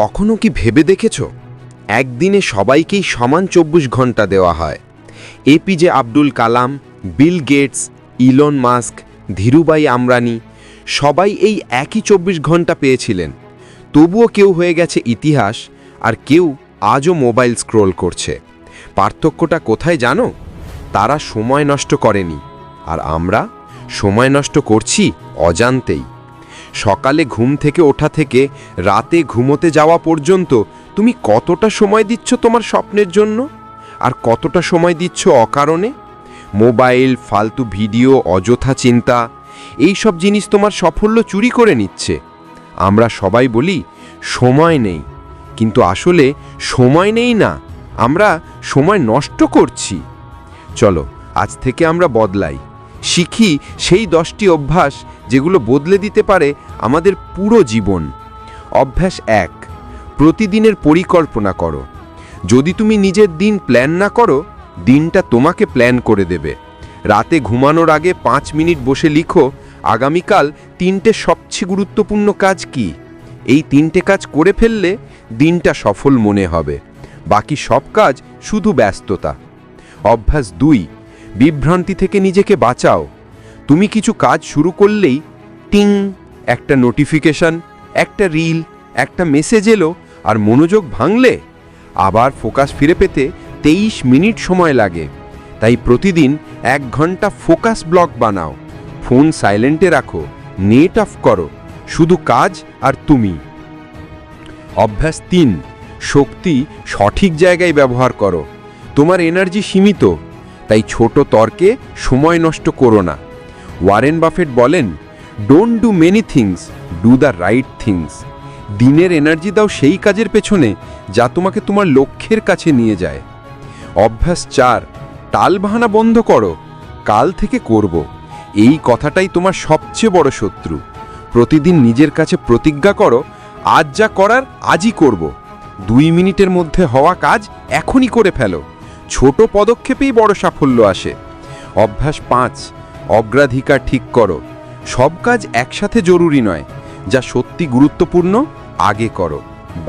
কখনো কি ভেবে দেখেছ একদিনে সবাইকেই সমান ২৪ ঘন্টা দেওয়া হয়? APJ Abdul Kalam, Bill Gates, Elon Musk, Dhirubhai Ambani সবাই এই একই ২৪ ঘন্টা পেয়েছিলেন। তবুও কেউ হয়ে গেছে ইতিহাস, আর কেউ আজও মোবাইল স্ক্রোল করছে। পার্থক্যটা কোথায় জানো? তারা সময় নষ্ট করেনি, আর আমরা সময় নষ্ট করছি অজান্তেই। সকালে ঘুম থেকে ওঠা থেকে রাতে ঘুমোতে যাওয়া পর্যন্ত তুমি কতটা সময় দিচ্ছ তোমার স্বপ্নের জন্য, আর কতটা সময় দিচ্ছ অকারণে? মোবাইল, ফালতু ভিডিও, অযথা চিন্তা, এই সব জিনিস তোমার সাফল্য চুরি করে নিচ্ছে। আমরা সবাই বলি সময় নেই, কিন্তু আসলে সময় নেই না, আমরা সময় নষ্ট করছি। চলো আজ থেকে আমরা বদলাই, শিখি সেই 10টি অভ্যাস যেগুলো বদলে দিতে পারে আমাদের পুরো জীবন। অভ্যাস 1, প্রতিদিনের পরিকল্পনা করো। যদি তুমি নিজের দিন প্ল্যান না করো, দিনটা তোমাকে প্ল্যান করে দেবে। রাতে ঘুমানোর আগে 5 মিনিট বসে লিখো আগামীকাল 3টে সবচেয়ে গুরুত্বপূর্ণ কাজ কি। এই 3টে কাজ করে ফেললে দিনটা সফল মনে হবে, বাকি সব কাজ শুধু ব্যস্ততা। অভ্যাস 2, বিভ্রান্তি থেকে নিজেকে বাঁচাও। তুমি কিছু কাজ শুরু করলেই টিং, একটা নোটিফিকেশন, একটা রিল, একটা মেসেজ এলো, আর মনোযোগ ভাঙলে আবার ফোকাস ফিরে পেতে 23 মিনিট সময় লাগে। তাই প্রতিদিন 1 ঘন্টা ফোকাস ব্লক বানাও। ফোন সাইলেন্টে রাখো, নেট অফ করো, শুধু কাজ আর তুমি। অভ্যাস 3, শক্তি সঠিক জায়গায় ব্যবহার করো। তোমার এনার্জি সীমিত, তাই ছোট তর্কে সময় নষ্ট করো না। ওয়ারেন বাফেট বলেন, don't do many things, do the right things. দিনের এনার্জি দাও সেই কাজের পেছনে যা তোমাকে তোমার লক্ষ্যের কাছে নিয়ে যায়। অভ্যাস 4, টালবাহানা বন্ধ করো, কাল থেকে করব। এই কথাটাই তোমার সবচেয়ে বড় শত্রু। প্রতিদিন নিজের কাছে প্রতিজ্ঞা করো, আজ যা করার আজই করব। 2 মিনিটের মধ্যে হওয়া কাজ এখনই করে ফেলো। ছোট পদক্ষেপেই বড় সাফল্য আসে। অভ্যাস 5, অগ্রাধিকার ঠিক করো। সব কাজ একসাথে জরুরি নয়, যা সত্যি গুরুত্বপূর্ণ আগে করো,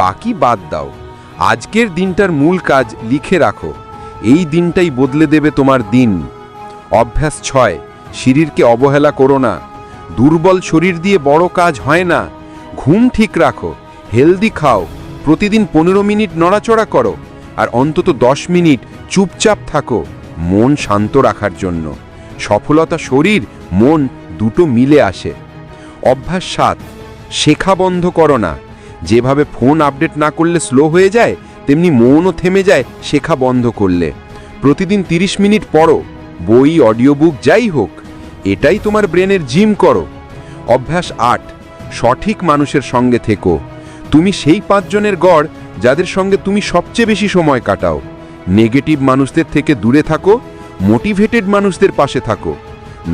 বাকি বাদ দাও। আজকের দিনটার মূল কাজ লিখে রাখো, এই দিনটাই বদলে দেবে তোমার দিন। অভ্যাস 6, শরীরকে অবহেলা করো না। দুর্বল শরীর দিয়ে বড় কাজ হয় না। ঘুম ঠিক রাখো, হেলদি খাও, প্রতিদিন 15 মিনিট নড়াচড়া করো, আর অন্তত 10 মিনিট চুপচাপ থাকো মন শান্ত রাখার জন্য। সফলতা শরীর মন দুটো মিলে আসে। অভ্যাস 7, শেখা বন্ধ করো না। যেভাবে ফোন আপডেট না করলে স্লো হয়ে যায়, তেমনি মনও থেমে যায় শেখা বন্ধ করলে। প্রতিদিন 30 মিনিট পড়ো, বই, অডিও বুক যাই হোক, এটাই তোমার ব্রেনের জিম করো। অভ্যাস 8, সঠিক মানুষের সঙ্গে থেকো। তুমি সেই 5 জনের গড় যাদের সঙ্গে তুমি সবচেয়ে বেশি সময় কাটাও। নেগেটিভ মানুষদের থেকে দূরে থাকো, মোটিভেটেড মানুষদের পাশে থাকো।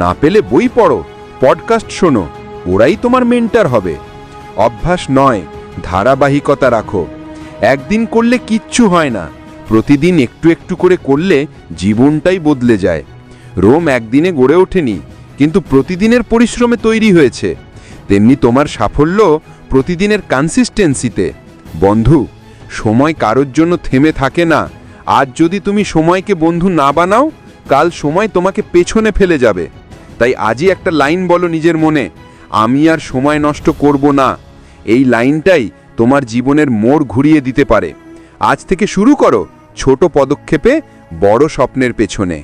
না পেলে বই পড়ো, পডকাস্ট শোনো, ওরাই তোমার মেন্টর হবে। অভ্যাস 9, ধারাবাহিকতা রাখো। একদিন করলে কিচ্ছু হয় না, প্রতিদিন একটু একটু করে করলে জীবনটাই বদলে যায়। রোম একদিনে গড়ে ওঠেনি, কিন্তু প্রতিদিনের পরিশ্রমে তৈরি হয়েছে। তেমনি তোমার সাফল্য প্রতিদিনের কনসিস্টেন্সিতে। বন্ধু, সময় কারোর জন্য থেমে থাকে না। আজ যদি তুমি সময়কে বন্ধু না বানাও, কাল সময় তোমাকে পেছনে ফেলে যাবে। তাই আজই একটা লাইন বলো নিজের মনে, আমি আর সময় নষ্ট করব না। এই লাইনটাই তোমার জীবনের মোড় ঘুরিয়ে দিতে পারে। আজ থেকে শুরু করো ছোট পদক্ষেপে বড় স্বপ্নের পেছনে।